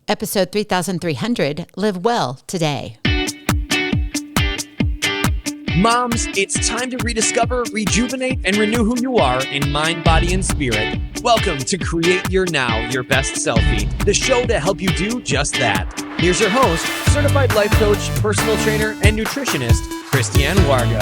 episode 3300, Live Well Today. Moms, it's time to rediscover, rejuvenate, and renew who you are in mind, body, and spirit. Welcome to Create Your Now, Your Best Selfie, the show to help you do just that. Here's your host, certified life coach, personal trainer, and nutritionist, Christiane Wargo.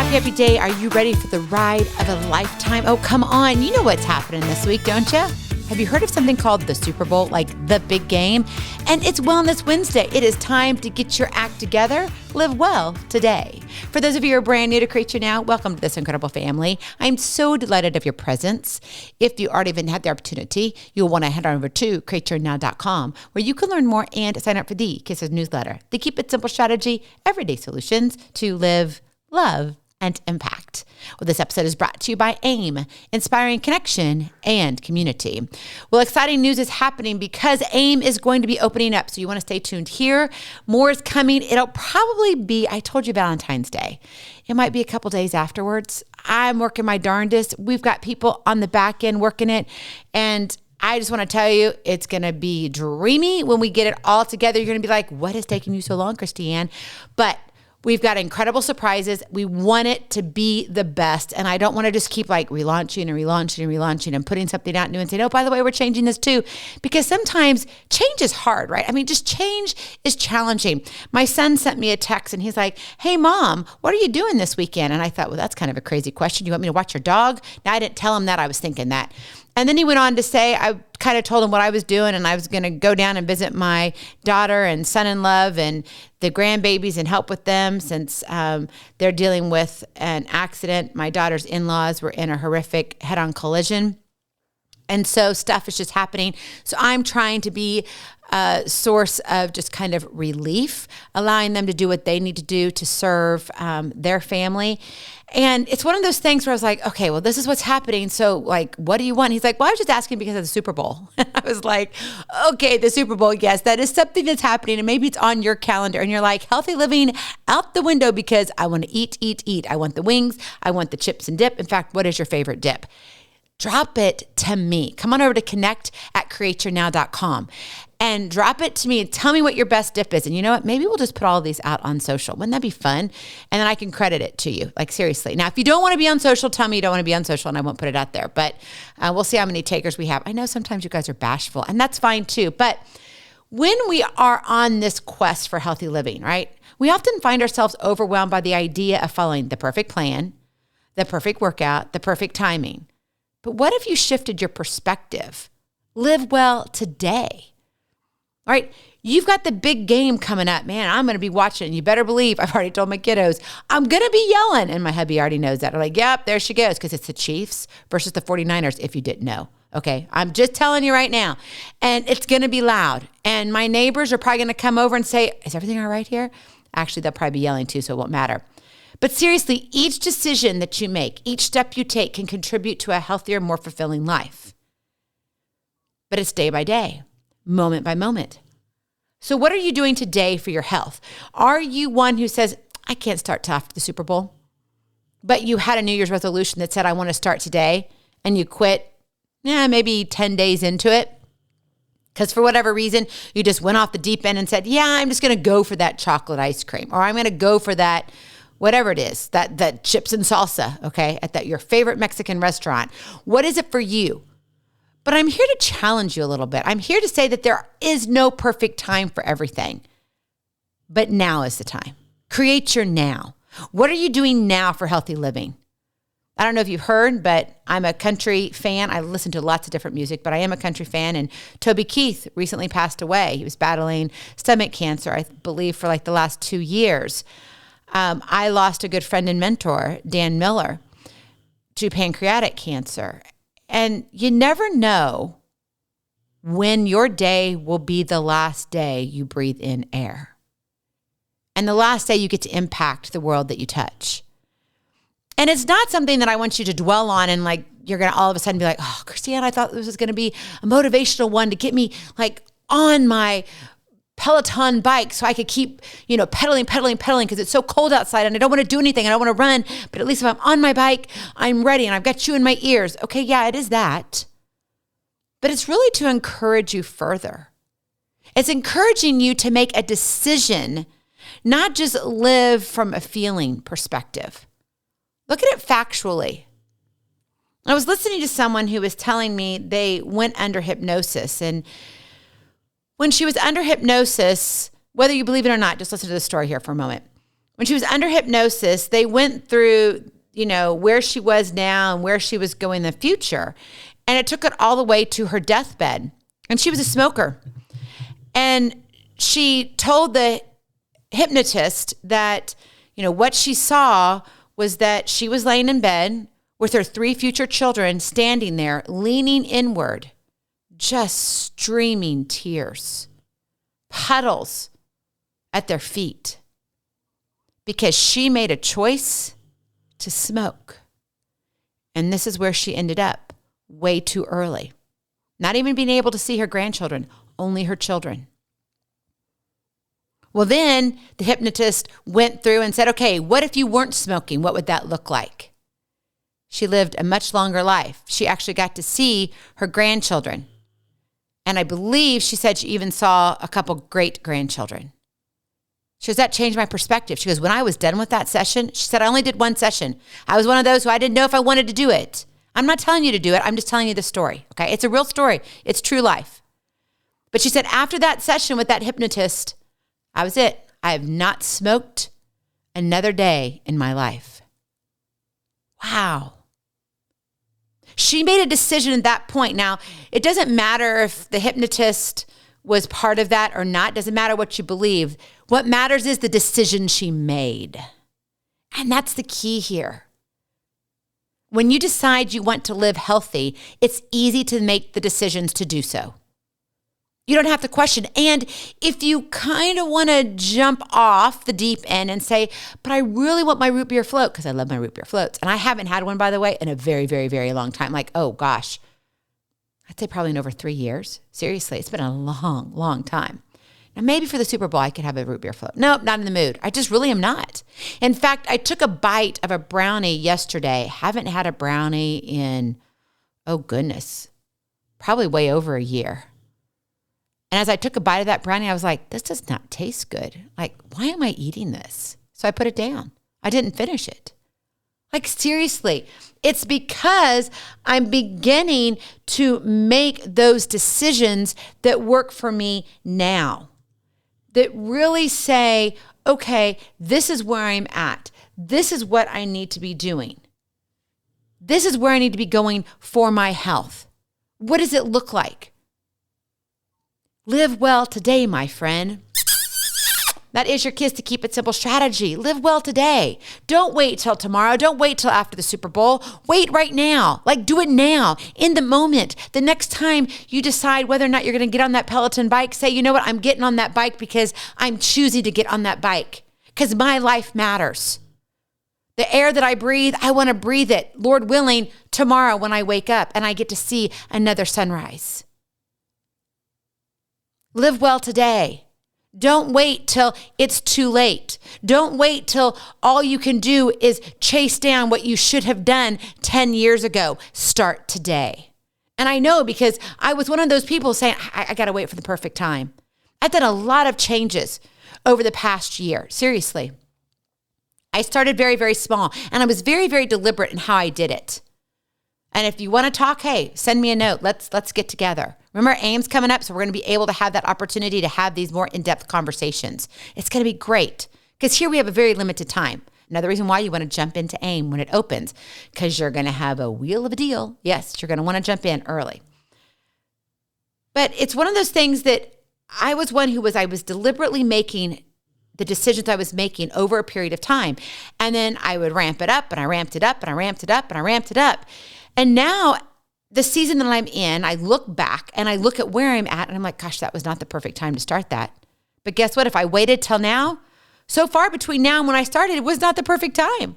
Happy day. Are you ready for the ride of a lifetime? Oh, come on. You know what's happening this week, don't you? Have you heard of something called the Super Bowl, like the big game? And it's Wellness Wednesday. It is time to get your act together. Live well today. For those of you who are brand new to Create Your Now, welcome to this incredible family. I'm so delighted of your presence. If you already haven't had the opportunity, you'll want to head on over to createyournow.com, where you can learn more and sign up for the K.I.S.S newsletter. The Keep It Simple strategy, everyday solutions to live, love, and impact. Well, this episode is brought to you by AIM, inspiring connection and community. Well, exciting news is happening because AIM is going to be opening up. So you want to stay tuned here. More is coming. It'll probably be, I told you, Valentine's Day. It might be a couple days afterwards. I'm working my darndest. We've got people on the back end working it. And I just want to tell you, it's going to be dreamy when we get it all together. You're going to be like, what is taking you so long, Christiane? But we've got incredible surprises. We want it to be the best. And I don't want to just keep like relaunching and putting something out new and saying, oh, by the way, we're changing this too. Because sometimes change is hard, right? I mean, just change is challenging. My son sent me a text and he's like, hey, Mom, what are you doing this weekend? And I thought, well, that's kind of a crazy question. You want me to watch your dog? Now, I didn't tell him that. I was thinking that. And then he went on to say, I kind of told him what I was doing, and I was going to go down and visit my daughter and son-in-law and the grandbabies and help with them since they're dealing with an accident. My daughter's in-laws were in a horrific head-on collision. And so stuff is just happening. So I'm trying to be a source of just kind of relief, allowing them to do what they need to do to serve their family. And it's one of those things where I was like, okay, well, this is what's happening. So like, what do you want? He's like, well, I was just asking because of the Super Bowl. I was like, okay, the Super Bowl. Yes, that is something that's happening. And maybe it's on your calendar and you're like, healthy living out the window because I want to eat. I want the wings. I want the chips and dip. In fact, what is your favorite dip? Drop it to me. Come on over to connect@createyournow.com and drop it to me and tell me what your best dip is. And you know what? Maybe we'll just put all of these out on social. Wouldn't that be fun? And then I can credit it to you. Like seriously. Now, if you don't want to be on social, tell me you don't want to be on social and I won't put it out there. But we'll see how many takers we have. I know sometimes you guys are bashful and that's fine too. But when we are on this quest for healthy living, right? We often find ourselves overwhelmed by the idea of following the perfect plan, the perfect workout, the perfect timing. But what if you shifted your perspective? Live well today. All right, you've got the big game coming up. Man, I'm going to be watching. You better believe, I've already told my kiddos, I'm going to be yelling. And my hubby already knows that. I'm like, yep, there she goes. Because it's the Chiefs versus the 49ers, if you didn't know. Okay, I'm just telling you right now. And it's going to be loud. And my neighbors are probably going to come over and say, is everything all right here? Actually, they'll probably be yelling too, so it won't matter. But seriously, each decision that you make, each step you take can contribute to a healthier, more fulfilling life. But it's day by day, moment by moment. So what are you doing today for your health? Are you one who says, I can't start till after the Super Bowl, but you had a New Year's resolution that said, I want to start today, and you quit, maybe 10 days into it? Because for whatever reason, you just went off the deep end and said, I'm just going to go for that chocolate ice cream, or I'm going to go for that whatever it is, that chips and salsa, okay, at that your favorite Mexican restaurant. What is it for you? But I'm here to challenge you a little bit. I'm here to say that there is no perfect time for everything. But now is the time. Create your now. What are you doing now for healthy living? I don't know if you've heard, but I'm a country fan. I listen to lots of different music, but I am a country fan. And Toby Keith recently passed away. He was battling stomach cancer, I believe, for like the last 2 years. I lost a good friend and mentor, Dan Miller, to pancreatic cancer. And you never know when your day will be the last day you breathe in air. And the last day you get to impact the world that you touch. And it's not something that I want you to dwell on and like you're going to all of a sudden be like, oh, Christiane, I thought this was going to be a motivational one to get me like on my Peloton bike so I could keep, pedaling because it's so cold outside and I don't want to do anything. I don't want to run, but at least if I'm on my bike, I'm ready and I've got you in my ears. Okay, yeah, it is that. but it's really to encourage you further. It's encouraging you to make a decision, not just live from a feeling perspective. Look at it factually. I was listening to someone who was telling me they went under hypnosis. And when she was under hypnosis, whether you believe it or not, just listen to the story here for a moment. When she was under hypnosis, they went through, where she was now and where she was going in the future. And it took it all the way to her deathbed. And she was a smoker. And she told the hypnotist that, what she saw was that she was laying in bed with her 3 future children standing there, leaning inward, just streaming tears, puddles at their feet, because she made a choice to smoke. And this is where she ended up, way too early. Not even being able to see her grandchildren, only her children. Well, then the hypnotist went through and said, okay, what if you weren't smoking? What would that look like? She lived a much longer life. She actually got to see her grandchildren. And I believe she said she even saw a couple great grandchildren. She goes, that changed my perspective. She goes, when I was done with that session, she said, I only did one session. I was one of those who I didn't know if I wanted to do it. I'm not telling you to do it. I'm just telling you the story. Okay. It's a real story. It's true life. But she said, after that session with that hypnotist, I was it. I have not smoked another day in my life. Wow. She made a decision at that point. Now, it doesn't matter if the hypnotist was part of that or not. It doesn't matter what you believe. What matters is the decision she made. And that's the key here. When you decide you want to live healthy, it's easy to make the decisions to do so. You don't have to question. And if you kind of want to jump off the deep end and say, but I really want my root beer float, because I love my root beer floats. And I haven't had one, by the way, in a very, very, very long time. Like, oh gosh, I'd say probably in over 3 years. Seriously, it's been a long, long time. Now, maybe for the Super Bowl, I could have a root beer float. Nope, not in the mood. I just really am not. In fact, I took a bite of a brownie yesterday. Haven't had a brownie in, oh goodness, probably way over a year. And as I took a bite of that brownie, I was like, this does not taste good. Like, why am I eating this? So I put it down. I didn't finish it. Like, seriously, it's because I'm beginning to make those decisions that work for me now, that really say, okay, this is where I'm at. This is what I need to be doing. This is where I need to be going for my health. What does it look like? Live well today, my friend. That is your K.I.S.S to Keep It Simple strategy. Live well today. Don't wait till tomorrow. Don't wait till after the Super Bowl. Wait right now. Like, do it now, in the moment. The next time you decide whether or not you're going to get on that Peloton bike, say, you know what? I'm getting on that bike because I'm choosing to get on that bike because my life matters. The air that I breathe, I want to breathe it, Lord willing, tomorrow when I wake up and I get to see another sunrise. Live well today. Don't wait till it's too late. Don't wait till all you can do is chase down what you should have done 10 years ago. Start today. And I know because I was one of those people saying, I got to wait for the perfect time. I've done a lot of changes over the past year. Seriously. I started very, very small, and I was very, very deliberate in how I did it. And if you want to talk, hey, send me a note. Let's get together. Remember, AIM's coming up, so we're going to be able to have that opportunity to have these more in-depth conversations. It's going to be great because here we have a very limited time. Another reason why you want to jump into AIM when it opens, because you're going to have a wheel of a deal. Yes, you're going to want to jump in early. But it's one of those things that I was deliberately making the decisions I was making over a period of time. And then I would ramp it up, and I ramped it up, and I ramped it up, and I ramped it up. And now the season that I'm in, I look back and I look at where I'm at and I'm like, gosh, that was not the perfect time to start that. But guess what? If I waited till now, so far between now and when I started, it was not the perfect time.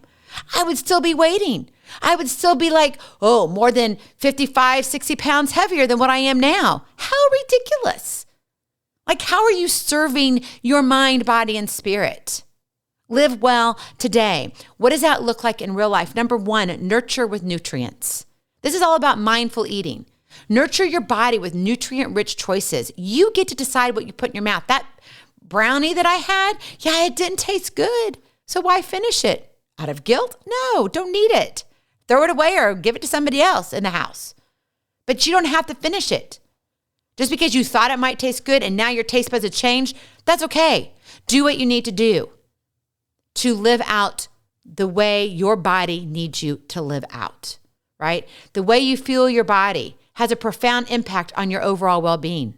I would still be waiting. I would still be like, oh, more than 55, 60 pounds heavier than what I am now. How ridiculous. Like, how are you serving your mind, body, and spirit? Live well today. What does that look like in real life? Number one, nurture with nutrients. This is all about mindful eating. Nurture your body with nutrient-rich choices. You get to decide what you put in your mouth. That brownie that I had, yeah, it didn't taste good. So why finish it? Out of guilt? No, don't need it. Throw it away or give it to somebody else in the house. But you don't have to finish it. Just because you thought it might taste good and now your taste buds have changed, that's okay. Do what you need to do to live out the way your body needs you to live out, right? The way you feel your body has a profound impact on your overall well-being.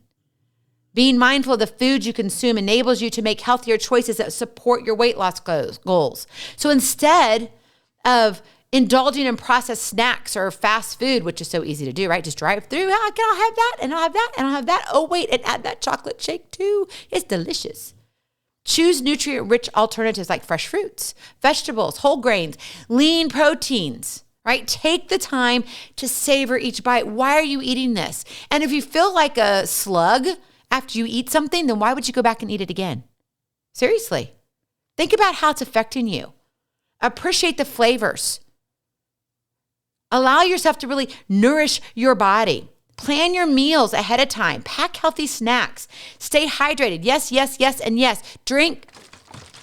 Being mindful of the foods you consume enables you to make healthier choices that support your weight loss goals. So instead of indulging in processed snacks or fast food, which is so easy to do, right? Just drive through, I'll have that, and I'll have that, and I'll have that. Oh, wait, and add that chocolate shake too. It's delicious. Choose nutrient-rich alternatives like fresh fruits, vegetables, whole grains, lean proteins, right? Take the time to savor each bite. Why are you eating this? And if you feel like a slug after you eat something, then why would you go back and eat it again? Seriously. Think about how it's affecting you. Appreciate the flavors. Allow yourself to really nourish your body. Plan your meals ahead of time. Pack healthy snacks. Stay hydrated. Yes, yes, yes, and yes. Drink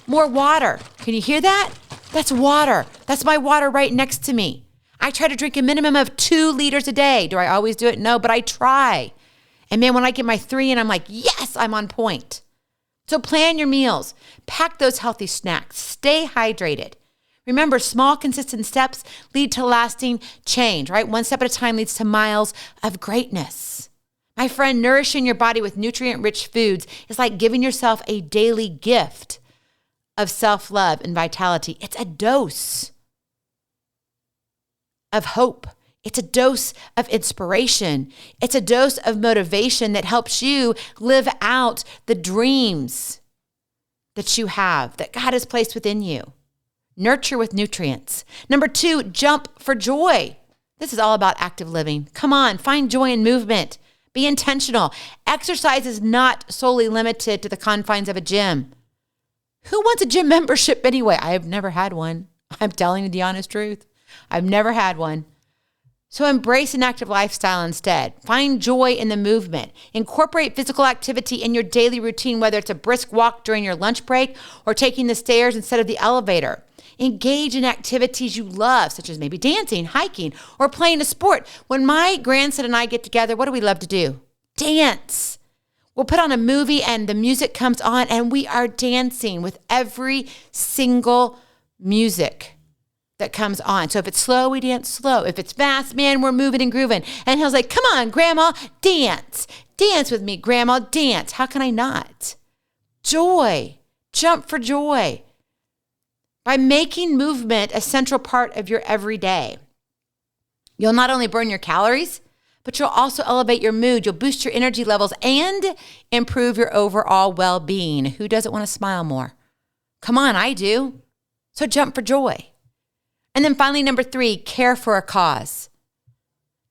more water. Can you hear that? That's water. That's my water right next to me. I try to drink a minimum of 2 liters a day. Do I always do it? No, but I try. And man, when I get my 3 and I'm like, yes, I'm on point. So plan your meals. Pack those healthy snacks. Stay hydrated. Remember, small, consistent steps lead to lasting change, right? One step at a time leads to miles of greatness. My friend, nourishing your body with nutrient-rich foods is like giving yourself a daily gift of self-love and vitality. It's a dose of hope. It's a dose of inspiration. It's a dose of motivation that helps you live out the dreams that you have, that God has placed within you. Nurture with nutrients. Number 2, jump for joy. This is all about active living. Come on, find joy in movement. Be intentional. Exercise is not solely limited to the confines of a gym. Who wants a gym membership anyway? I have never had one. I'm telling you the honest truth. I've never had one. So embrace an active lifestyle instead. Find joy in the movement. Incorporate physical activity in your daily routine, whether it's a brisk walk during your lunch break or taking the stairs instead of the elevator. Engage in activities you love, such as maybe dancing, hiking, or playing a sport. When my grandson and I get together, what do we love to do? Dance. We'll put on a movie and the music comes on and we are dancing with every single music that comes on. So if it's slow, we dance slow. If it's fast, man, we're moving and grooving. And he'll say, come on, Grandma, dance. Dance with me, Grandma, dance. How can I not? Joy. Jump for joy. By making movement a central part of your everyday, you'll not only burn your calories, but you'll also elevate your mood. You'll boost your energy levels and improve your overall well-being. Who doesn't want to smile more? Come on, I do. So jump for joy. And then finally, number 3, care for a cause.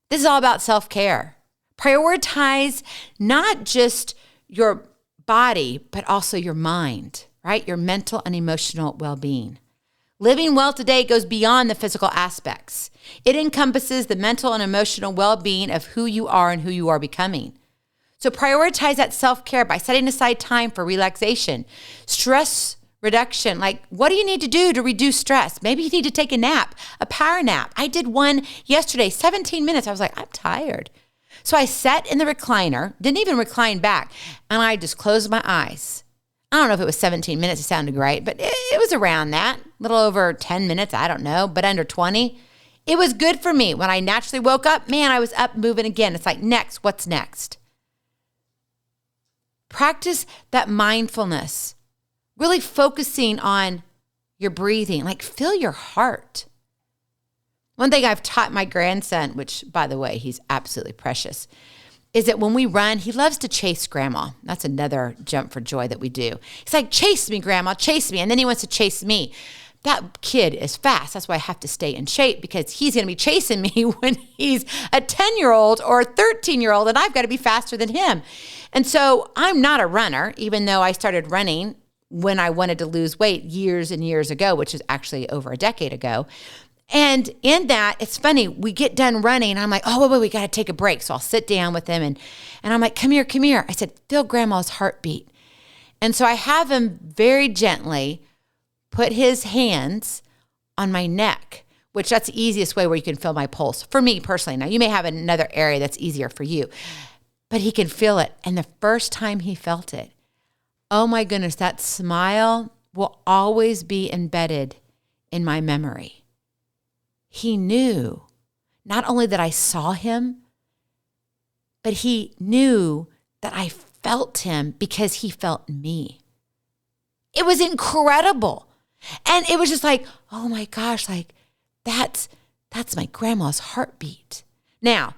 This is all about self-care. Prioritize not just your body, but also your mind, right? Your mental and emotional well-being. Living well today goes beyond the physical aspects. It encompasses the mental and emotional well-being of who you are and who you are becoming. So prioritize that self-care by setting aside time for relaxation, stress reduction. Like, what do you need to do to reduce stress? Maybe you need to take a nap, a power nap. I did one yesterday, 17 minutes. I was like, I'm tired. So I sat in the recliner, didn't even recline back, and I just closed my eyes. I don't know if it was 17 minutes. It sounded great, but it was around that. A little over 10 minutes. I don't know, but under 20. It was good for me. When I naturally woke up, man, I was up moving again. It's like, next, what's next? Practice that mindfulness, really focusing on your breathing. Like, feel your heart. One thing I've taught my grandson, which, by the way, he's absolutely precious, is that when we run, he loves to chase Grandma. That's another jump for joy that we do. He's like, chase me, Grandma, chase me. And then he wants to chase me. That kid is fast. That's why I have to stay in shape, because he's going to be chasing me when he's a 10-year-old or a 13-year-old, and I've got to be faster than him. And so I'm not a runner, even though I started running when I wanted to lose weight years and years ago, which is actually over a decade ago. And in that, it's funny, we get done running and I'm like, oh, wait, we got to take a break. So I'll sit down with him and I'm like, come here. I said, feel grandma's heartbeat. And so I have him very gently put his hands on my neck, which that's the easiest way where you can feel my pulse for me personally. Now you may have another area that's easier for you, but he can feel it. And the first time he felt it, oh my goodness, that smile will always be embedded in my memory. He knew not only that I saw him, but he knew that I felt him because he felt me. It was incredible. And it was just like, oh my gosh, like that's my grandma's heartbeat. Now,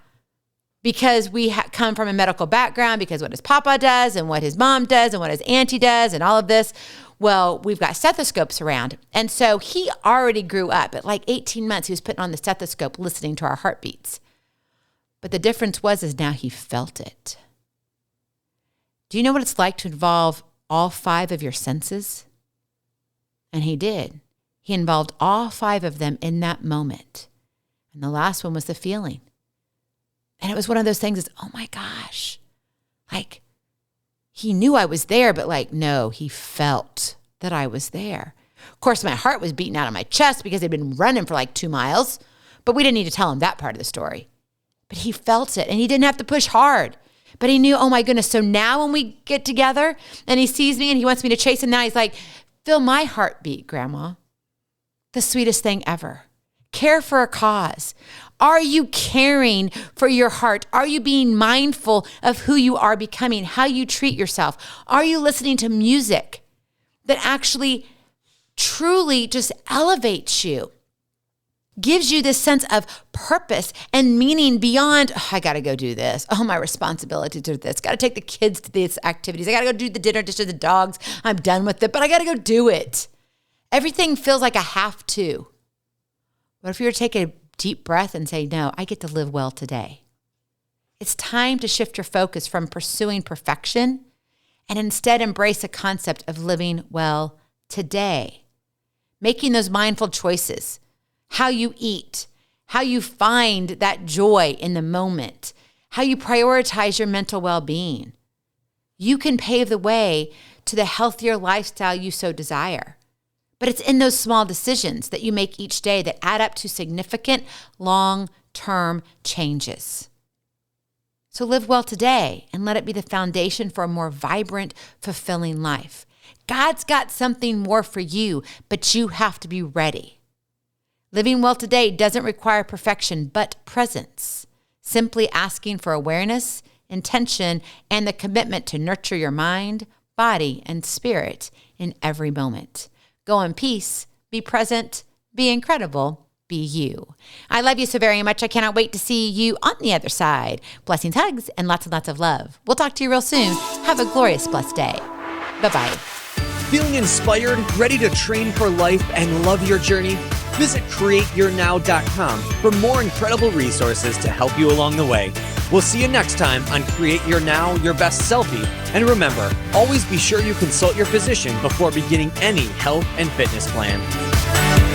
because we come from a medical background, because what his papa does and what his mom does and what his auntie does and all of this, well, we've got stethoscopes around. And so he already grew up. At like 18 months, he was putting on the stethoscope, listening to our heartbeats. But the difference is now he felt it. Do you know what it's like to involve all 5 of your senses? And he did. He involved all 5 of them in that moment. And the last one was the feeling. And it was one of those things is, oh my gosh, like he knew I was there, but like, no, he felt that I was there. Of course, my heart was beating out of my chest because they'd been running for like 2 miles, but we didn't need to tell him that part of the story. But he felt it and he didn't have to push hard, but he knew, oh my goodness. So now when we get together and he sees me and he wants me to chase him now, he's like, feel my heartbeat, Grandma. The sweetest thing ever. Care for a cause. Are you caring for your heart? Are you being mindful of who you are becoming, how you treat yourself? Are you listening to music that actually truly just elevates you, gives you this sense of purpose and meaning beyond, oh, I got to go do this. Oh, my responsibilities are this. Got to take the kids to these activities. I got to go do the dinner dish to the dogs. I'm done with it, but I got to go do it. Everything feels like a have to. What if you were to take a deep breath and say, no, I get to live well today? It's time to shift your focus from pursuing perfection and instead embrace a concept of living well today. Making those mindful choices, how you eat, how you find that joy in the moment, how you prioritize your mental well-being. You can pave the way to the healthier lifestyle you so desire. But it's in those small decisions that you make each day that add up to significant long-term changes. So live well today and let it be the foundation for a more vibrant, fulfilling life. God's got something more for you, but you have to be ready. Living well today doesn't require perfection, but presence. Simply asking for awareness, intention, and the commitment to nurture your mind, body, and spirit in every moment. Go in peace, be present, be incredible, be you. I love you so very much. I cannot wait to see you on the other side. Blessings, hugs, and lots of love. We'll talk to you real soon. Have a glorious, blessed day. Bye-bye. Feeling inspired, ready to train for life and love your journey? Visit createyournow.com for more incredible resources to help you along the way. We'll see you next time on Create Your Now, Your Best Selfie. And remember, always be sure you consult your physician before beginning any health and fitness plan.